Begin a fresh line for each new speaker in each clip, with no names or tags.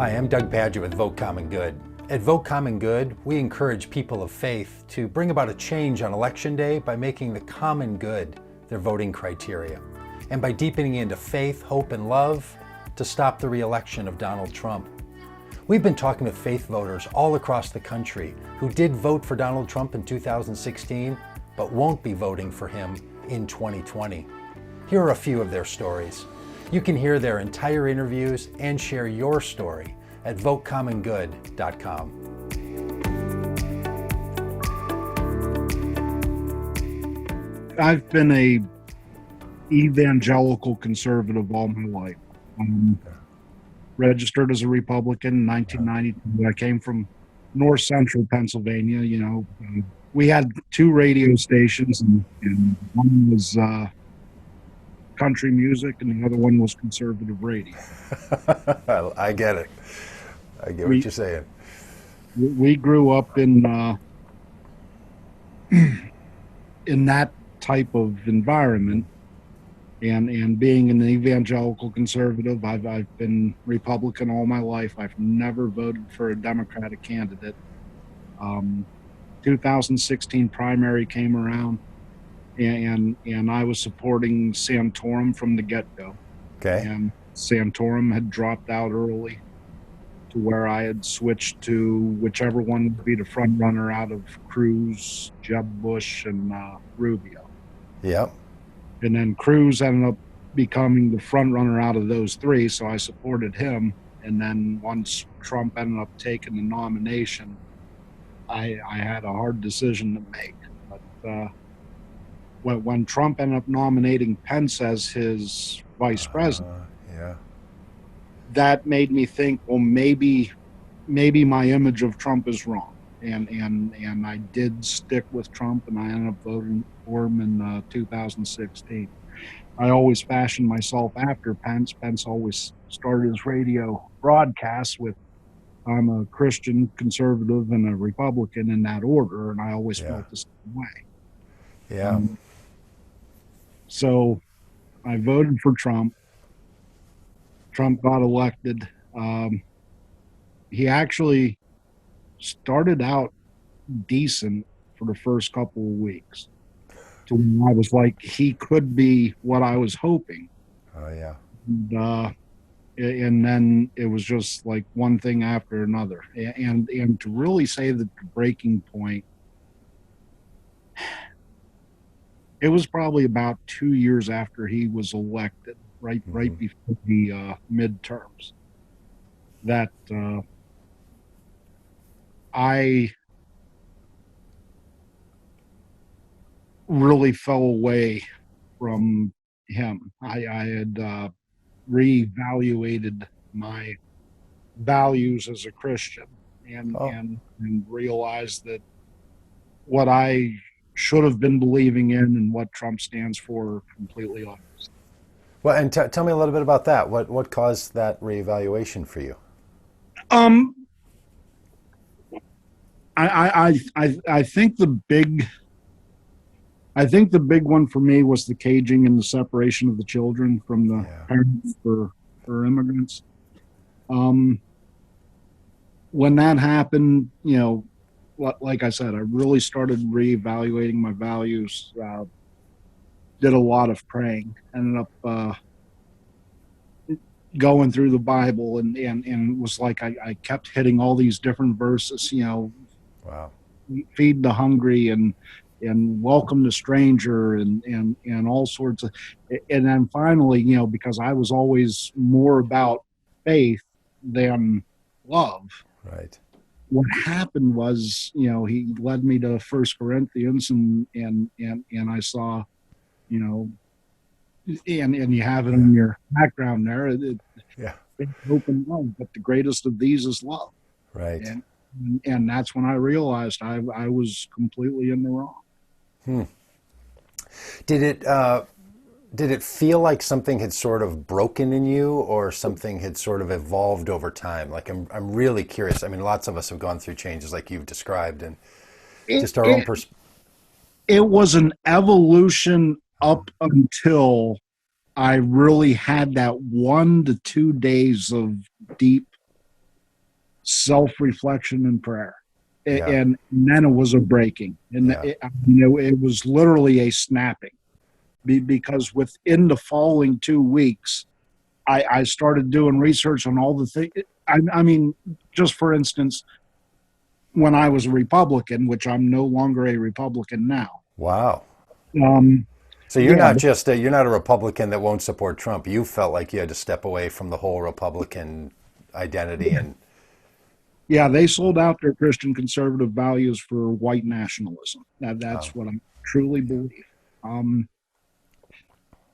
Hi, I'm Doug Padgett with Vote Common Good. At Vote Common Good, we encourage people of faith to bring about a change on Election Day by making the common good their voting criteria, and by deepening into faith, hope, and love to stop the re-election of Donald Trump. We've been talking with faith voters all across the country who did vote for Donald Trump in 2016, but won't be voting for him in 2020. Here are a few of their stories. You can hear their entire interviews and share your story at votecommongood.com.
I've been a evangelical conservative all my life. Registered as a Republican in 1992. I came from north central Pennsylvania. We had two radio stations, and one was country music, and the other one was conservative radio.
I get it. I get what you're saying.
We grew up in that type of environment, and being an evangelical conservative, I've been Republican all my life. I've never voted for a Democratic candidate. 2016 primary came around, and I was supporting Santorum from the get-go.
Okay.
And Santorum had dropped out early, to where I had switched to whichever one would be the front runner out of Cruz, Jeb Bush, and Rubio.
Yep.
And then Cruz ended up becoming the front runner out of those three, so I supported him. And then once Trump ended up taking the nomination, I had a hard decision to make. But when Trump ended up nominating Pence as his vice president, that made me think, well, maybe my image of Trump is wrong. And I did stick with Trump, and I ended up voting for him in 2016. I always fashioned myself after Pence. Pence always started his radio broadcasts with, I'm a Christian, conservative, and a Republican in that order, and I always felt the same way.
Yeah.
So I voted for Trump. Trump got elected. He actually started out decent for the first couple of weeks. To when I was like, he could be what I was hoping.
Oh, yeah.
And then it was just like one thing after another. And to really say that the breaking point, it was probably about 2 years after he was elected, right before the midterms, that I really fell away from him. I had reevaluated my values as a Christian, and realized that what I should have been believing in and what Trump stands for are completely opposite.
Well, and tell me a little bit about that. What caused that reevaluation for you?
I think the big one for me was the caging and the separation of the children from the parents for immigrants. When that happened, like I said, I really started reevaluating my values. Did a lot of praying. Ended up going through the Bible, and it was like I kept hitting all these different verses.
Wow.
Feed the hungry and welcome the stranger and all sorts of, and then finally, because I was always more about faith than love.
Right.
What happened was, he led me to 1 Corinthians, and I saw, and you have it in your background there. Hope and love, but the greatest of these is love.
Right.
And that's when I realized I was completely in the wrong.
Did it feel like something had sort of broken in you, or something had sort of evolved over time? Like, I'm really curious. I mean, lots of us have gone through changes like you've described, and just our own perspective.
It was an evolution up until I really had that 1 to 2 days of deep self-reflection and prayer.
Yeah.
And then it was a breaking. And
Yeah.
it was literally a snapping. Because within the following 2 weeks, I started doing research on all the things. I mean, just for instance, when I was a Republican, which I'm no longer a Republican now.
Wow.
Um,
So you're
yeah,
not just you're not a Republican that won't support Trump. You felt like you had to step away from the whole Republican identity and
yeah, they sold out their Christian conservative values for white nationalism.
oh,
That's what I truly
yeah.
believe.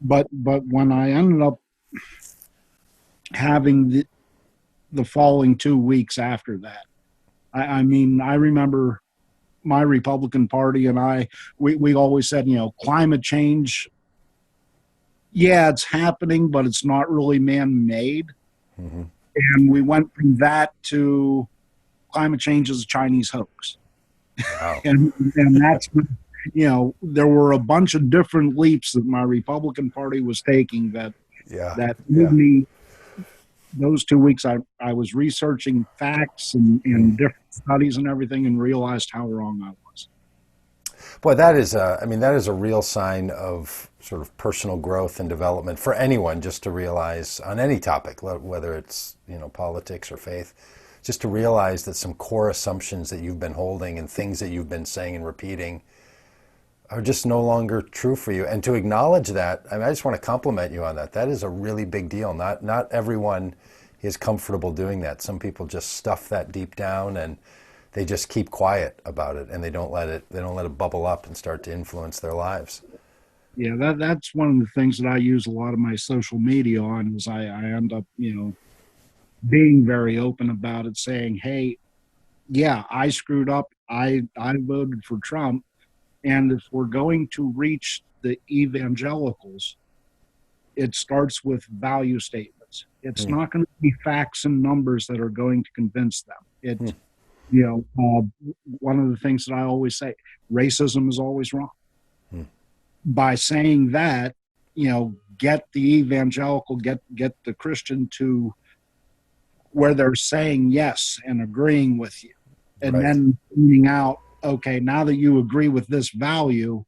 But when I ended up having the following 2 weeks after that, I mean, I remember my Republican Party and we always said, climate change, yeah, it's happening, but it's not really man-made.
Mm-hmm.
And we went from that to climate change is a Chinese hoax.
Wow.
And that's, there were a bunch of different leaps that my Republican Party was taking
Yeah.
that made
Yeah.
me, those 2 weeks, I was researching facts
Mm.
and different studies and everything and realized how wrong I was.
Boy, that is I mean, that is a real sign of sort of personal growth and development for anyone, just to realize on any topic, whether it's, politics or faith, just to realize that some core assumptions that you've been holding and things that you've been saying and repeating are just no longer true for you. And to acknowledge that, I mean, I just want to compliment you on that. That is a really big deal. Not everyone is comfortable doing that. Some people just stuff that deep down and they just keep quiet about it, and they don't let it bubble up and start to influence their lives.
Yeah, that's one of the things that I use a lot of my social media on is I end up, being very open about it, saying, hey, yeah, I screwed up. I voted for Trump. And if we're going to reach the evangelicals, it starts with value statements. It's
Mm.
not going to be facts and numbers that are going to convince them.
Mm.
One of the things that I always say, racism is always wrong.
Mm.
By saying that, get the evangelical, get the Christian to where they're saying yes and agreeing with you. And
Right.
then pointing out, okay, now that you agree with this value,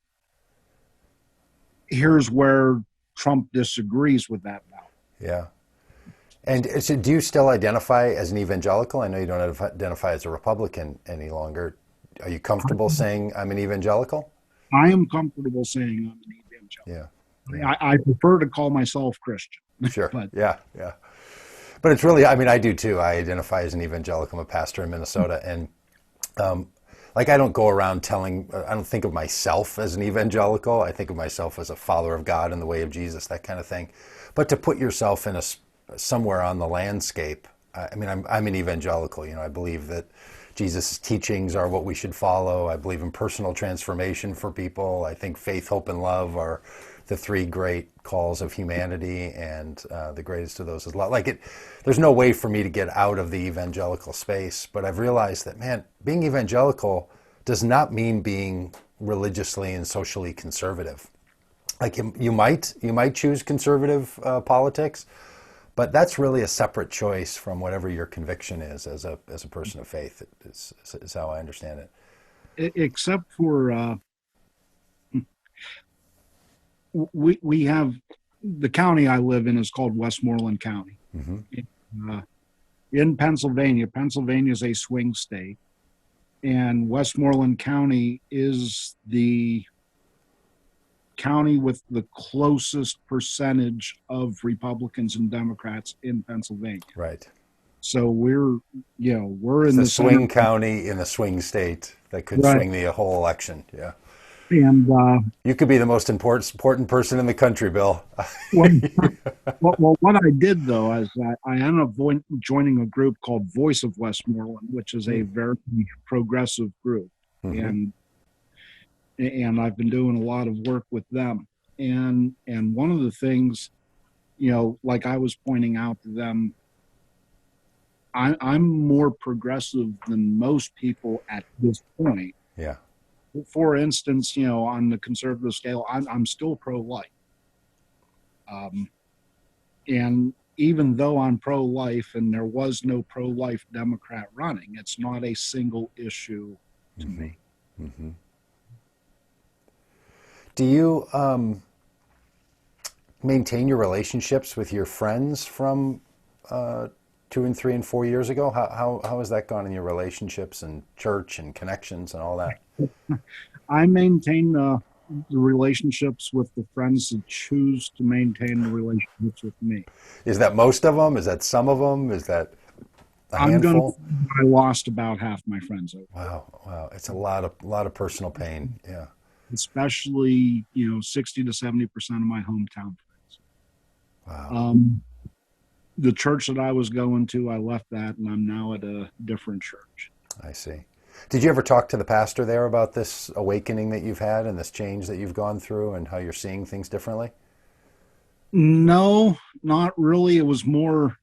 here's where Trump disagrees with that value.
Yeah. And so do you still identify as an evangelical? I know you don't identify as a Republican any longer. Are you comfortable saying I'm an evangelical?
I am comfortable saying I'm an
Yeah.
evangelical.
Yeah.
I prefer to call myself Christian.
Sure.
But
Yeah. Yeah. But it's really, I mean, I do too. I identify as an evangelical. I'm a pastor in Minnesota. And like, I don't go around I don't think of myself as an evangelical. I think of myself as a follower of God in the way of Jesus, that kind of thing. But to put yourself in somewhere on the landscape, I mean, I'm an evangelical. I believe that Jesus' teachings are what we should follow. I believe in personal transformation for people. I think faith, hope, and love are the three great calls of humanity, and the greatest of those is love. There's no way for me to get out of the evangelical space, but I've realized that, man, being evangelical does not mean being religiously and socially conservative. Like you might choose conservative politics, but that's really a separate choice from whatever your conviction is as a person of faith. Is how I understand it.
except for we have the county I live in is called Westmoreland County.
Mm-hmm.
In Pennsylvania. Pennsylvania is a swing state, and Westmoreland County is the county with the closest percentage of Republicans and Democrats in Pennsylvania.
Right.
So we're in
It's
the
a swing
center.
county in a swing state that could
Right.
swing the whole election. Yeah.
And
You could be the most important person in the country, Bill.
what I did though is I ended up joining a group called Voice of Westmoreland, which is a very progressive group,
Mm-hmm.
and I've been doing a lot of work with them. And one of the things, like I was pointing out to them, I'm more progressive than most people at this point.
Yeah.
For instance, on the conservative scale, I'm still pro-life. And even though I'm pro-life and there was no pro-life Democrat running, it's not a single issue to
Mm-hmm.
me.
Mm-hmm. Do you maintain your relationships with your friends from 2 and 3 and 4 years ago? How has that gone in your relationships and church and connections and all that?
I maintain the relationships with the friends that choose to maintain the relationships with me.
Is that most of them? Is that some of them? Is that a
I'm going to,
handful?
I lost about half my friends over,
Wow, wow, it's a lot of personal pain. Yeah,
especially, 60 to 70% of my hometown friends.
wow,
Um, the church that I was going to, I left that and I'm now at a different church.
I see. Did you ever talk to the pastor there about this awakening that you've had and this change that you've gone through and how you're seeing things differently?
No, not really. It was more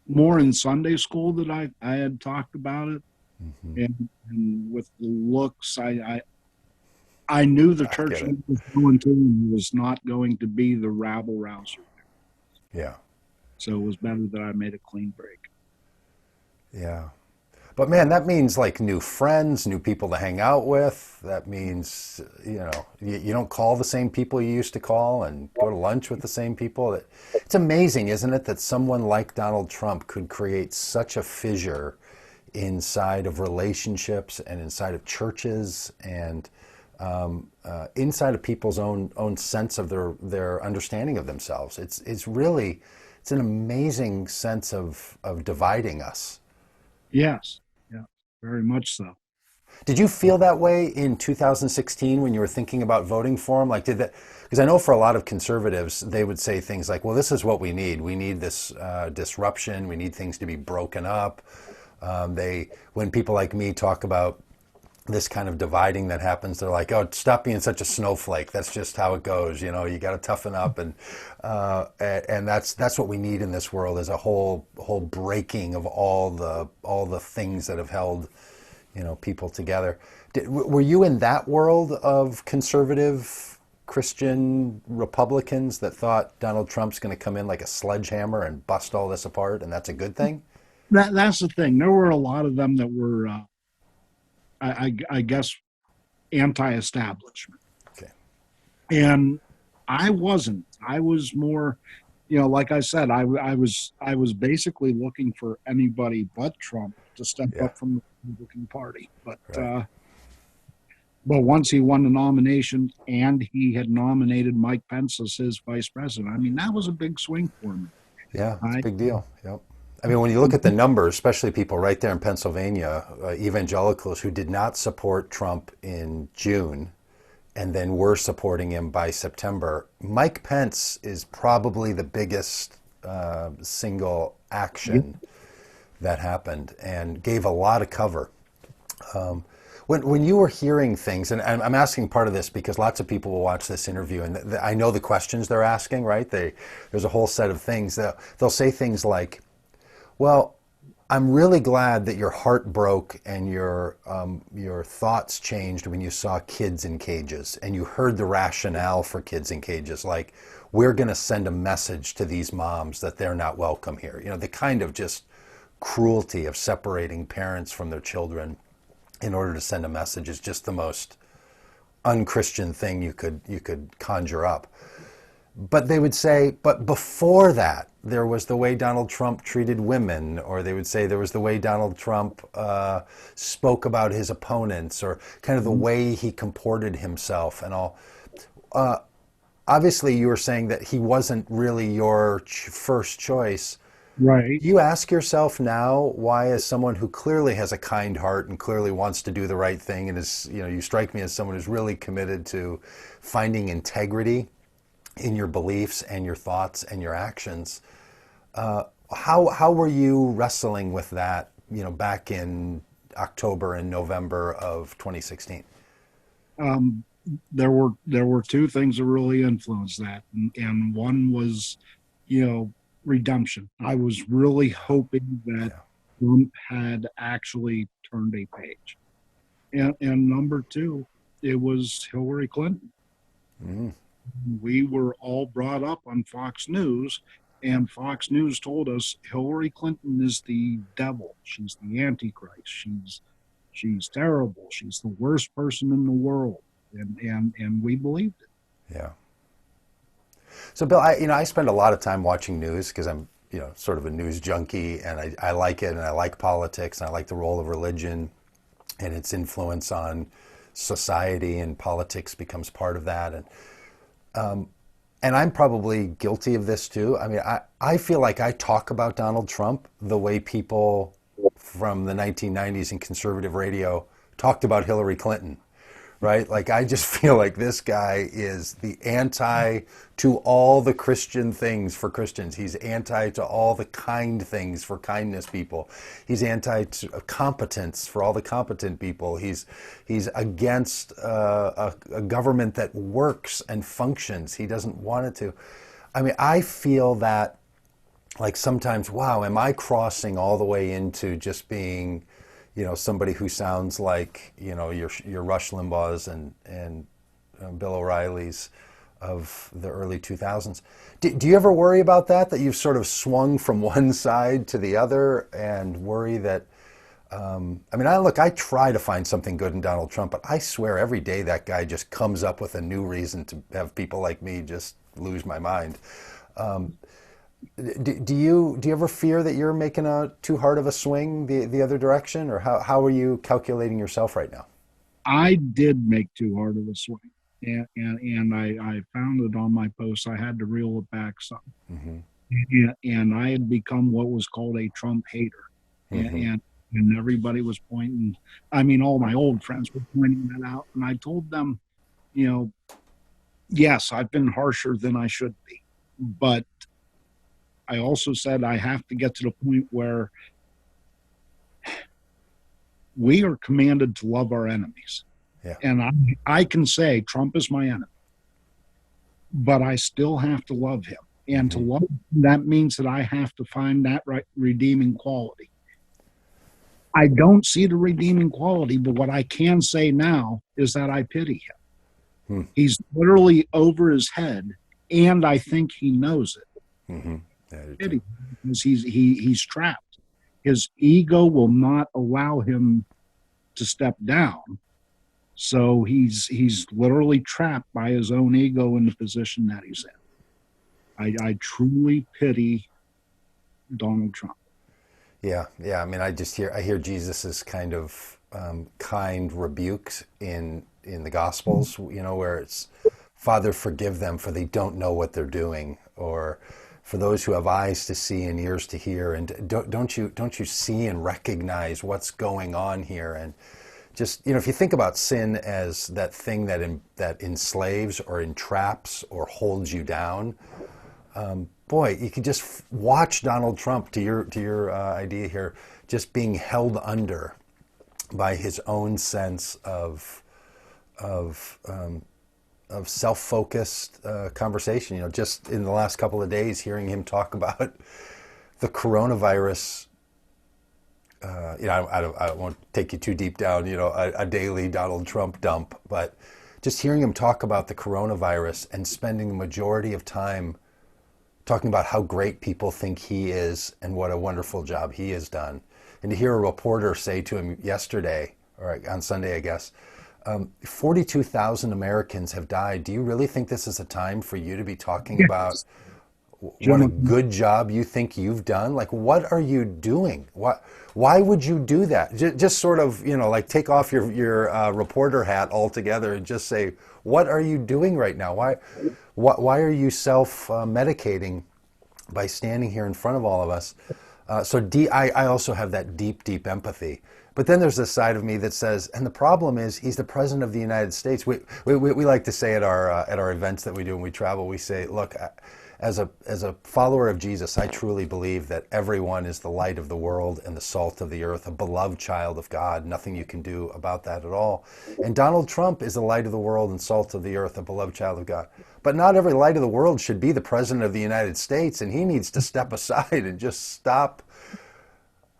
in Sunday school that I had talked about it.
Hmm.
And with the looks, I knew the
I
church
get
I
it.
was going to was not going to be the rabble rouser.
Yeah,
So it was better that I made a clean break.
yeah. But man, that means like new friends, new people to hang out with. That means, you don't call the same people you used to call and go to lunch with the same people. It's amazing, isn't it, that someone like Donald Trump could create such a fissure inside of relationships and inside of churches and inside of people's own sense of their understanding of themselves. It's an amazing sense of dividing us.
Yes, yeah, very much so.
Did you feel that way in 2016 when you were thinking about voting for him? Like, did that? Because I know for a lot of conservatives, they would say things like, "Well, this is what we need. We need this disruption. We need things to be broken up." When people like me talk about this kind of dividing that happens, they're like, "Oh, stop being such a snowflake. That's just how it goes. You got to toughen up." And that's what we need in this world is a whole breaking of all the things that have held people together. Were you in that world of conservative Christian Republicans that thought Donald Trump's going to come in like a sledgehammer and bust all this apart, and that's a good thing?
That's the thing. There were a lot of them that were, I guess, anti-establishment,
Okay.
and I wasn't. I was more, like I said, I was basically looking for anybody but Trump to step
Yeah.
up from the Republican Party.
Right.
But once he won the nomination and he had nominated Mike Pence as his vice president, I mean, that was a big swing for me.
Yeah, it's a
I
big deal. Yep. I mean, when you look at the numbers, especially people right there in Pennsylvania, evangelicals who did not support Trump in June and then were supporting him by September, Mike Pence is probably the biggest single action that happened and gave a lot of cover. When you were hearing things, and I'm asking part of this because lots of people will watch this interview, and I know the questions they're asking, right? There's a whole set of things. They'll say things like, well, I'm really glad that your heart broke and your thoughts changed when you saw kids in cages and you heard the rationale for kids in cages, like we're going to send a message to these moms that they're not welcome here. The kind of just cruelty of separating parents from their children in order to send a message is just the most unchristian thing you could conjure up. But they would say, but before that, there was the way Donald Trump treated women, or they would say there was the way Donald Trump spoke about his opponents, or kind of the way he comported himself and all. Obviously, you were saying that he wasn't really your first choice.
right.
You ask yourself now why, as someone who clearly has a kind heart and clearly wants to do the right thing, and you strike me as someone who's really committed to finding integrity in your beliefs and your thoughts and your actions. How were you wrestling with that, back in October and November of 2016?
Um, there were two things that really influenced that, and one was, redemption. I was really hoping that
Yeah.
Trump had actually turned a page, and number two, it was Hillary Clinton.
Mm.
We were all brought up on Fox News And Fox News told us Hillary Clinton is the devil. She's the Antichrist. She's terrible. She's the worst person in the world. And we believed it.
Yeah. So, Bill, I spend a lot of time watching news because I'm, sort of a news junkie, and I like it, and I like politics, and I like the role of religion and its influence on society, and politics becomes part of that. And I'm probably guilty of this too. I mean, I feel like I talk about Donald Trump the way people from the 1990s in conservative radio talked about Hillary Clinton, right? Like, I just feel like this guy is the anti to all the Christian things for Christians. He's anti to all the kind things for kindness people. He's anti to competence for all the competent people. He's against a government that works and functions. He doesn't want it to. I mean, I feel that, like, sometimes, wow, am I crossing all the way into just being, somebody who sounds like, your Rush Limbaughs and Bill O'Reillys of the early 2000s. Do you ever worry about that you've sort of swung from one side to the other, and worry that, I try to find something good in Donald Trump, but I swear every day that guy just comes up with a new reason to have people like me just lose my mind. Do you ever fear that you're making a too hard of a swing the other direction, or how are you calculating yourself right now?
I did make too hard of a swing. And I found it on my posts. I had to reel it back some. And I had become what was called a Trump hater. And everybody was pointing, all my old friends were pointing that out. And I told them, yes, I've been harsher than I should be. But I also said I have to get to the point where we are commanded to love our enemies.
Yeah.
And I can say Trump is my enemy, but I still have to love him. And to love him, that means that I have to find that right redeeming quality. I don't see the redeeming quality, but what I can say now is that I pity him. He's literally over his head, and I think he knows it. Pity, because he's trapped. His ego will not allow him to step down. So he's literally trapped by his own ego in the position that he's in. I truly pity Donald Trump.
Yeah. I hear Jesus's kind of kind rebukes in the Gospels, where it's, Father, forgive them, for they don't know what they're doing, or for those who have eyes to see and ears to hear, and don't you see and recognize what's going on here? And just, if you think about sin as that thing that enslaves or entraps or holds you down, boy, you could just watch Donald Trump, to your idea here, just being held under by his own sense of self-focused conversation. Just in the last couple of days, hearing him talk about the coronavirus. I won't take you too deep down, a daily Donald Trump dump, but just hearing him talk about the coronavirus and spending the majority of time talking about how great people think he is and what a wonderful job he has done. And to hear a reporter say to him yesterday, or on Sunday, I guess, 42,000 Americans have died. Do you really think this is a time for you to be talking about what a good job you think you've done? Like, what are you doing? Why would you do that? Just sort of, take off your reporter hat altogether and just say, what are you doing right now? Why are you self-medicating by standing here in front of all of us? I also have that deep empathy. But then there's this side of me that says, and the problem is, he's the president of the United States. We like to say at our events that we do when we travel, we say, look, as a follower of Jesus, I truly believe that everyone is the light of the world and the salt of the earth, a beloved child of God. Nothing you can do about that at all. And Donald Trump is the light of the world and salt of the earth, a beloved child of God. But not every light of the world should be the president of the United States, and he needs to step aside and just stop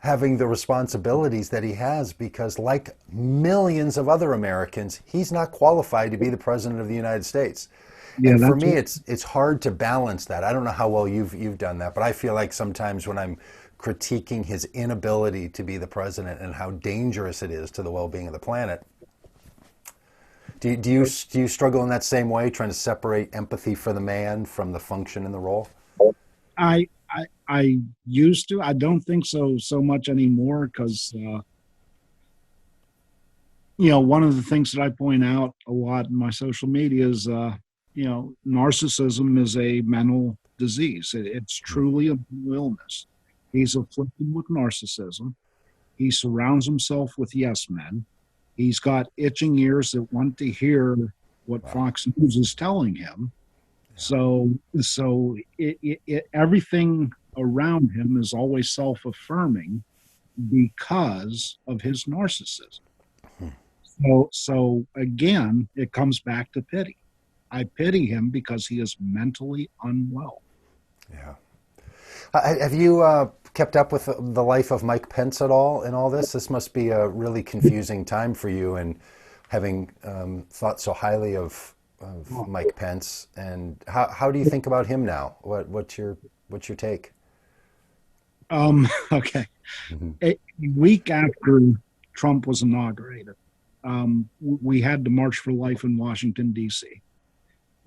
having the responsibilities that he has, because like millions of other Americans, he's not qualified to be the president of the United States.
Yeah,
And for
that's
me,
what.
it's hard to balance that. I don't know how well you've done that, but I feel like sometimes when I'm critiquing his inability to be the president and how dangerous it is to the well-being of the planet, do you struggle in that same way, trying to separate empathy for the man from the function and the role?
I used to. I don't think so much anymore because one of the things that I point out a lot in my social media is narcissism is a mental disease. It's truly a mental illness. He's afflicted with narcissism. He surrounds himself with yes men. He's got itching ears that want to hear what
Wow.
Fox News is telling him. So everything around him is always self-affirming because of his narcissism. So again, it comes back to pity. I pity him because he is mentally unwell.
Yeah. Have you kept up with the life of Mike Pence at all in all this? This must be a really confusing time for you, and having thought so highly of Mike Pence. And how do you think about him now? What's your take?
Okay.
Mm-hmm.
A week after Trump was inaugurated, we had the March for Life in Washington, D.C.,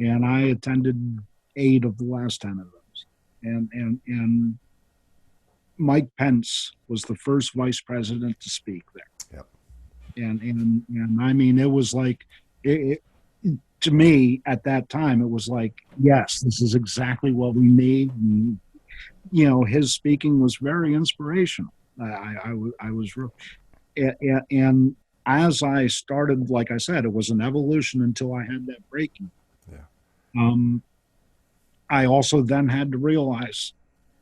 and I attended 8 of the last 10 of those. And Mike Pence was the first vice president to speak there.
Yep.
And I mean, it was like, to me at that time, it was like, yes, this is exactly what we need. And, his speaking was very inspirational. I was real, and as I started, like I said, it was an evolution until I had that breaking.
Yeah.
I also then had to realize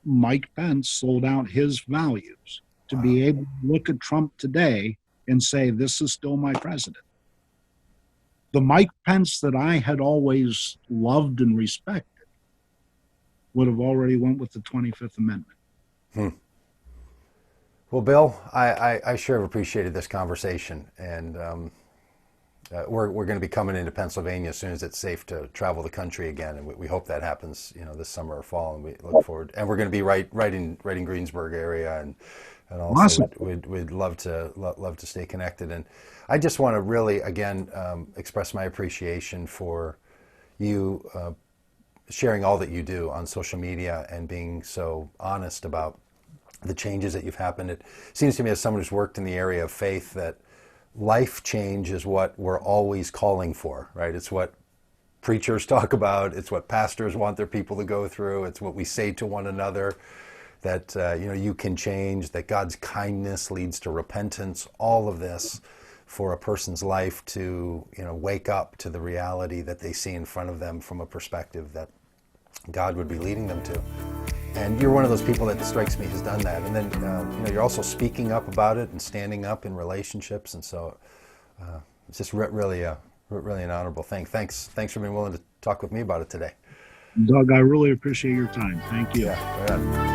Mike Pence sold out his values to
Wow.
be able to look at Trump today and say, this is still my president. The Mike Pence that I had always loved and respected would have already went with the 25th Amendment.
Well, Bill, I sure have appreciated this conversation, and we're going to be coming into Pennsylvania as soon as it's safe to travel the country again, and we hope that happens, this summer or fall, and we look forward. And we're going to be right in Greensburg area, and also
Awesome.
we'd love to stay connected. And I just want to really again express my appreciation for you sharing all that you do on social media and being so honest about the changes that you've happened. It seems to me, as someone who's worked in the area of faith, that life change is what we're always calling for, right? It's what preachers talk about. It's what pastors want their people to go through. It's what we say to one another, that you can change, that God's kindness leads to repentance, all of this for a person's life to wake up to the reality that they see in front of them from a perspective that God would be leading them to. And you're one of those people that strikes me has done that. And then you're also speaking up about it and standing up in relationships. And so it's just really an honorable thing. Thanks for being willing to talk with me about it today.
Doug, I really appreciate your time. Thank you.
Yeah, right on.